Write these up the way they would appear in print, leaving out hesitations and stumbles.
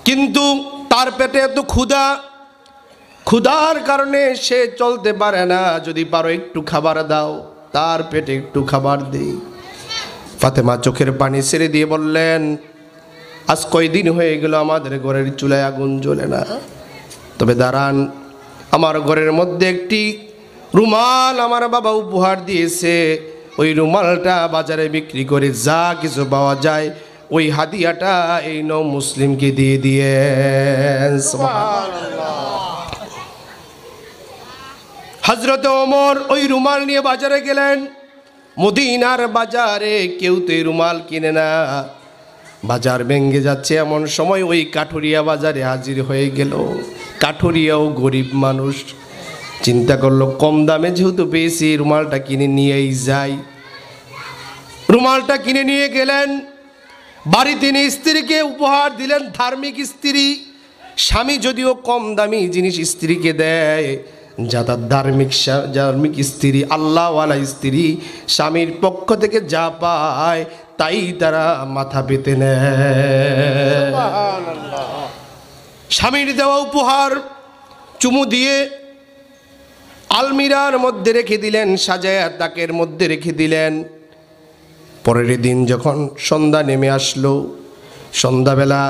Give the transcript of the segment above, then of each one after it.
কিন্তু তার পেটে এত ক্ষুধা, ক্ষুধার কারণে সে চলতে পারে না। যদি পারো একটু খাবার দাও, তার পেটে একটু খাবার দেই। ফাতেমা চোখের পানি ছেড়ে দিয়ে বললেন, আজ কয়দিন হয়ে গেল আমাদের ঘরের চুলায় আগুন জ্বলে না। তবে দাঁড়ান, আমার ঘরের মধ্যে একটি রুমাল আমার বাবা উপহার দিয়েছে। ওই রুমালটা বাজারে বিক্রি করে যা কিছু পাওয়া যায় ওই হাদিয়াটা এই নও মুসলিমকে দিয়ে দিয়ে। হযরত ওমর ওই রুমাল নিয়ে বাজারে গেলেন। মদিনার বাজারে কেউ তো এই রুমাল কিনে না। বাজার ভেঙে যাচ্ছে এমন সময় ওই কাঠুরিয়া বাজারে হাজির হয়ে গেল। কাঠুরিয়াও গরিব মানুষ, চিন্তা করলো কম দামে যেহেতু পেয়েছি রুমালটা কিনে নিয়েই যাই। রুমালটা কিনে নিয়ে গেলেন। বাড়ি তিনি স্ত্রীকে উপহার দিলেন, ধার্মিক স্ত্রী। স্বামী যদিও কম দামি জিনিস স্ত্রীকে দেয়, যারা ধার্মিক স্ত্রী, আল্লাহওয়ালা স্ত্রী, স্বামীর পক্ষ থেকে যা পায় তাই তারা মাথা পেতে নেয়। স্বামীর দেওয়া উপহার চুমু দিয়ে আলমিরার মধ্যে রেখে দিলেন, সাজায়া তাকের মধ্যে রেখে দিলেন। পরের দিন যখন সন্ধ্যা নেমে আসলো, সন্ধ্যাবেলা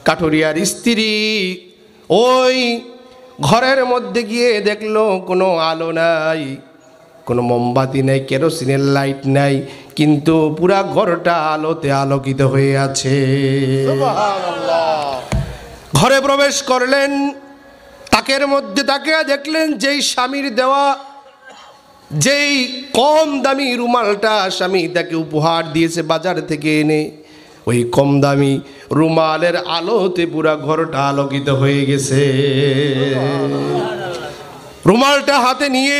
কাঠুরিয়ার স্ত্রী ওই ঘরের মধ্যে গিয়ে দেখলো কোনো আলো নাই, কোনো মোমবাতি নাই, কেরোসিনের লাইট নাই, কিন্তু পুরা ঘরটা আলোতে আলোকিত হয়ে আছে। ঘরে প্রবেশ করলেন, তাকের মধ্যে তাকে দেখলেন যেই স্বামীর দেওয়া যেই কম দামি রুমালটা স্বামী তাকে উপহার দিয়েছে বাজার থেকে এনে, ওই কম দামি রুমালের আলোতে পুরা ঘরটা আলোকিত হয়ে গেছে। রুমালটা হাতে নিয়ে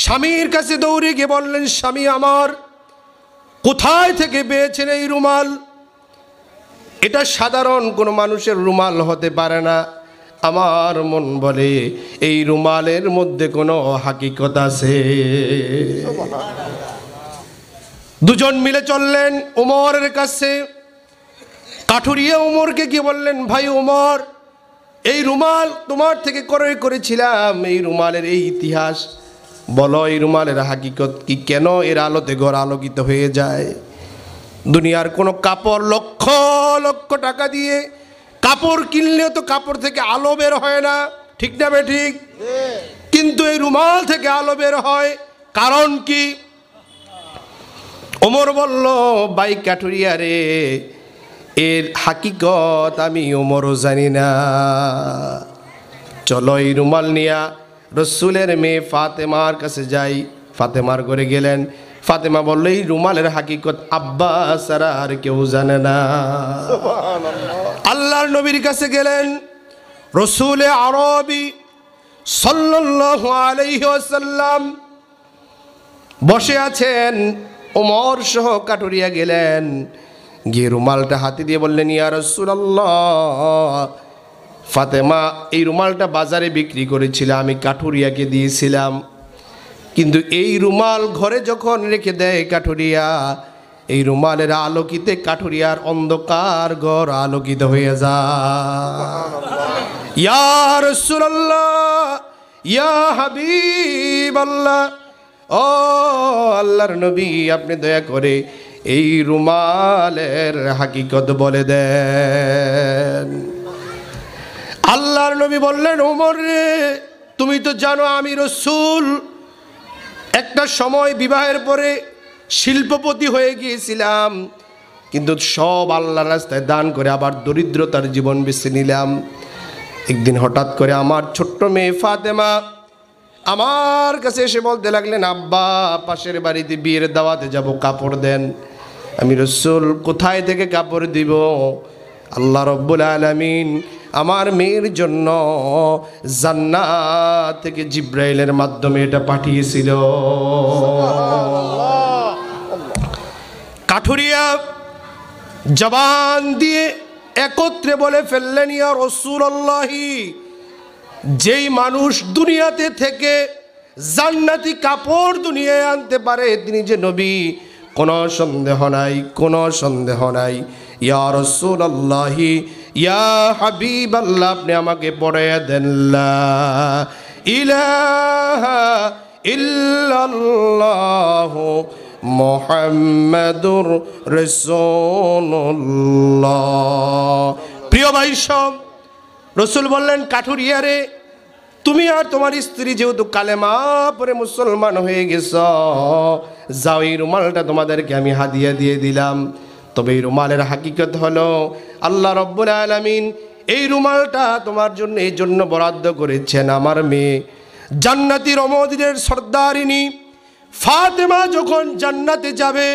স্বামীর কাছে দৌড়ে গিয়ে বললেন, স্বামী আমার, কোথায় থেকে পেয়েছেন এই রুমাল? এটা সাধারণ কোনো মানুষের রুমাল হতে পারে না। আমার মন বলে এই রুমালের মধ্যে কোনো হাকিকত আছে। দুজন মিলে চললেন ওমরের কাছে। কাঠুরিয়া ওমরকে গিয়ে বললেন, ভাই ওমর, এই রুমাল তোমার থেকে ক্রয় করেছিলাম, এই রুমালের এই ইতিহাস বলো, এই রুমালের হাকিকত কি, কেন এর আলোতে ঘর আলোকিত হয়ে যায়? দুনিয়ার কোনো কাপড় লক্ষ লক্ষ টাকা দিয়ে কাপড় কিনলেও তো কাপড় থেকে আলো বের হয় না, ঠিক না বে ঠিক? কিন্তু এই রুমাল থেকে আলো বের হয়, কারণ কি? ওমর বলল, ভাই কাঠুরিয়া রে, এর হাকিকত আমি ওমরও জানি না। চলো এই রুমাল নিয়া রসুলের মেয়ে ফাতেমার কাছে যাই। ফাতেমার ঘরে গেলেন। ফাতেমা বলল, এই রুমালের হাকিকত আব্বা ছাড়া আর কেউ জানে না। আল্লাহর নবীর কাছে গেলেন। রসুলে আরবি সাল্লাল্লাহু আলাইহি ওয়াসাল্লাম বসে আছেন। ওমর সহ কাঠুরিয়া গেলেন, গিয়ে রুমালটা হাতে দিয়ে বললেন, ইয়া রাসূলুল্লাহ, ফাতেমা এই রুমালটা বাজারে বিক্রি করেছিল, আমি কাঠুরিয়াকে দিয়েছিলাম, কিন্তু এই রুমাল ঘরে যখন রেখে দেয় কাঠুরিয়া, এই রুমালের আলোকিতে কাঠুরিয়ার অন্ধকার ঘর আলোকিত হয়ে যায়। ইয়া রাসূলুল্লাহ, ইয়া হাবিবাল্লাহ, ও আল্লাহর নবী, আপনি দয়া করে এই রুমালের হাকিকত বলে দেন। আল্লাহর নবী বললেন, ওমর রে, তুমি তো জানো আমি রাসূল একটা সময় বিবাহের পরে শিল্পপতি হয়ে গিয়েছিলাম, কিন্তু সব আল্লাহর রাস্তায় দান করে আবার দরিদ্রতার জীবন বেছে নিলাম। একদিন হঠাৎ করে আমার ছোট্ট মেয়ে ফাতেমা আমার কাছে এসে বলতে লাগলেন, আব্বা, পাশের বাড়িতে বিয়ের দাওয়াতে যাব, কাপড় দেন। আমি রাসূল কোথায় থেকে কাপড় দিব? আল্লাহ রব্বুল আলামিন আমার মেয়ের জন্য জান্নাত থেকে জিব্রাইলের মাধ্যমে এটা পাঠিয়েছিল। কাঠুরিয়া জবান দিয়ে একত্রে বলে ফেললেন, ইয়া রাসূলুল্লাহি, যেই মানুষ দুনিয়াতে থেকে জান্নাতি কাপড় দুনিয়ায় আনতে পারে তিনি যে নবী, কোনো সন্দেহ নাই, কোনো সন্দেহ নাই। ইয়া রাসূলুল্লাহি ইয়া হাবিবাল্লাহ, আপনি আমাকে পড়াইয়া দেন লা ইলাহা ইল্লাল্লাহু মুহাম্মাদুর রাসূলুল্লাহ। প্রিয় ভাই সব, রসুল বললেন কাঠুরিয়া রে, তুমি আর তোমার স্ত্রী যেহেতু কালেমা পরে মুসলমান হয়ে গেছ, যাও এই রুমালটা তোমাদেরকে আমি হাদিয়া দিয়ে দিলাম। তবে এই রুমালের হাকিকত হলো আল্লাহ রব্বুল আলামিন এই রুমালটা তোমার জন্য এই জন্য বরাদ্দ করেছেন, আমার মেয়ে জান্নাতি রমদীদের সর্দারিনী ফাতেমা যখন জান্নাতে যাবে,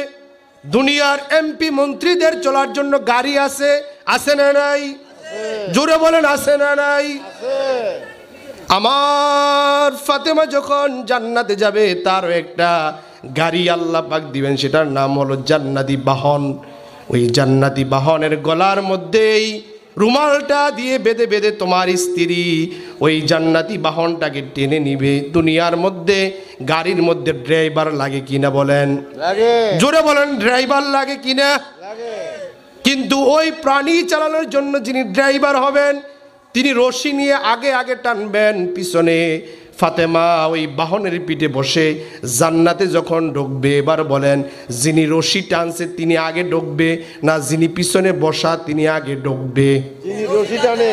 দুনিয়ার এমপি মন্ত্রীদের চলার জন্য গাড়ি আছে, আছে না নাই? জোরে বলেন আছে না নাই? আমার ফাতেমা যখন জান্নাতে যাবে, তারও একটা গাড়ি আল্লাহ পাক দিবেন, সেটার নাম হলো জান্নাতি বাহন। ওই জান্নাতি বাহনের গলার মধ্যেই রুমালটা দিয়ে বেঁধে বেঁধে তোমার স্ত্রী ওই জান্নাতি বাহনটাকে টেনে নিবে। দুনিয়ার মধ্যে গাড়ির মধ্যে ড্রাইভার লাগে কিনা বলেন? জোরে বলেন, ড্রাইভার লাগে কিনা? কিন্তু ওই প্রাণী চালানোর জন্য যিনি ড্রাইভার হবেন, তিনি রশি নিয়ে আগে আগে টানবেন, পিছনে ফাতেমা ওই বাহনের পিঠে বসে জান্নাতে যখন ঢুকবে। এবার বলেন, যিনি রশি টানছে তিনি আগে ঢুকবে না যিনি পিছনে বসা তিনি আগে ঢুকবে? যিনি রশি টানে।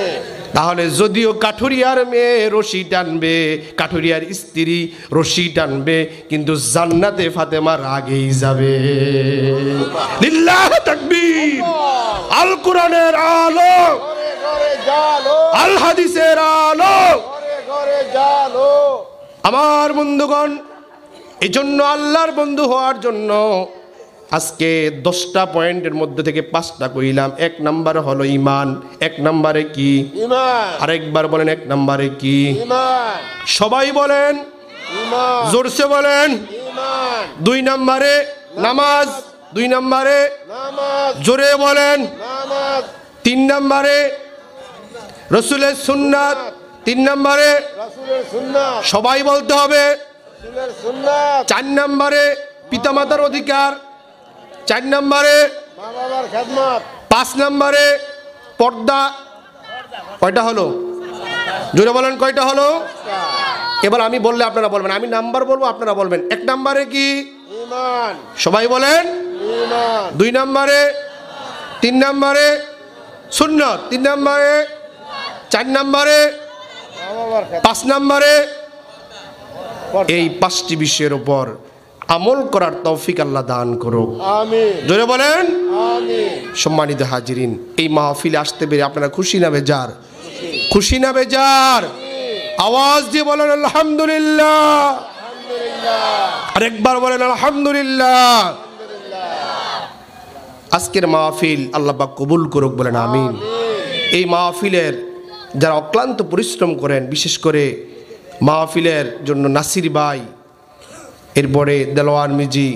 তাহলে যদিও কাঠুরিয়ার মেয়ে রশি টানবে, কাঠুরিয়ার স্ত্রী রশি টানবে, কিন্তু জান্নাতে ফাতেমার আগেই যাবে। লিল্লাহ তাকবীর। আল কোরআনের আলো, আল হাদিসের আলো, আমার বন্ধুগণ, এই জন্য আল্লাহর বন্ধু হওয়ার জন্য আজকে 10টা পয়েন্টের মধ্যে থেকে 5টা কইলাম। 1 নম্বরে হলো ঈমান। 1 নম্বরে কি? ঈমান। আরেকবার বলেন, 1 নম্বরে কি? ঈমান। সবাই বলেন ঈমান, জোরসে বলেন ঈমান। 2 নম্বরে নামাজ, 2 নম্বরে নামাজ, জোরে বলেন নামাজ। 3 নম্বরে রাসূলের সুন্নাত, 3 নম্বরে রাসূলের সুন্নাত, সবাই বলতে হবে রাসূলের সুন্নাত। 4 নম্বরে পিতামাতার অধিকার, 4 নম্বরে মা বাবার খেদমত, 5 নম্বরে পর্দা। কয়টা হলো? জোরে বলেন, কয়টা হলো? এবার আমি বললে আপনারা বলবেন, আমি নাম্বার বলবো আপনারা বলবেন। 1 নম্বরে কি? ঈমান। সবাই বলেন ঈমান। 2 নম্বরে, 3 নম্বরে সুন্নাত, 3 নম্বরে, 4 নম্বরে, 5 নম্বরে। এই 5টি বিষয়ের উপর আমল করার তৌফিক আল্লাহ দান করুক, আমিন। জোরে বলেন আমিন। সম্মানিত হাজিরিন, এই মাহফিলে আসতে পেরে আপনারা খুশি না বেজার? খুশি না বেজার? আওয়াজ দিয়ে বলেন আলহামদুলিল্লাহ। আরেকবার বলেন আলহামদুলিল্লাহ। আজকের মাহফিল আল্লাহ পাক কবুল করুক, বলেন আমিন। এই মাহফিলের যারা অক্লান্ত পরিশ্রম করেন, বিশেষ করে মাহফিলের জন্য নাসির ভাই, এরপরে দেলোয়ার মিজি,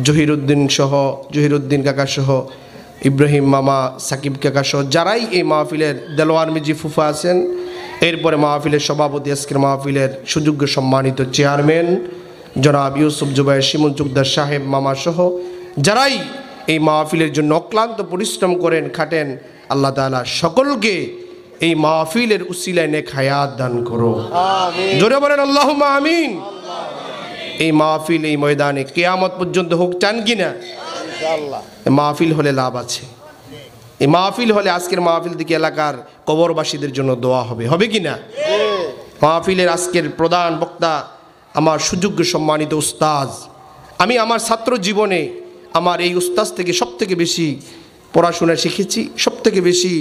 জহিরুদ্দিন সহ, জহিরুদ্দিন কাকা সহ, ইব্রাহিম মামা, সাকিব কাকা সহ যারাই এই মাহফিলের, দেলোয়ার মিজি ফুফা আছেন, এরপরে মাহফিলের সভাপতি, আজকের মাহফিলের সুযোগ্য সম্মানিত চেয়ারম্যান জনাব ইউসুফ জুবাইর শিমুল চুকদার সাহেব মামা সহ যারাই এই মাহফিলের জন্য অক্লান্ত পরিশ্রম করেন, খাটেন, আল্লাহ তাআলা সকলকে এই মাহফিলের উসিলায় নেক হায়াত দান করো, আমিন। জোরে বলেন আল্লাহুম্মা আমিন। এই মাহফিল এই ময়দানে কিয়ামত পর্যন্ত হোক, চান কিনা? ইনশাআল্লাহ। মাহফিল হলে লাভ আছে। এই মাহফিল হলে আজকের মাহফিল থেকে এলাকার কবরবাসীদের জন্য দোয়া হবে, হবে কিনা? মাহফিলের আজকের প্রধান বক্তা আমার সুযোগ্য সম্মানিত উস্তাজ। আমি আমার ছাত্র জীবনে আমার এই উস্তাজ থেকে সবথেকে বেশি পড়াশোনা শিখেছি, সবথেকে বেশি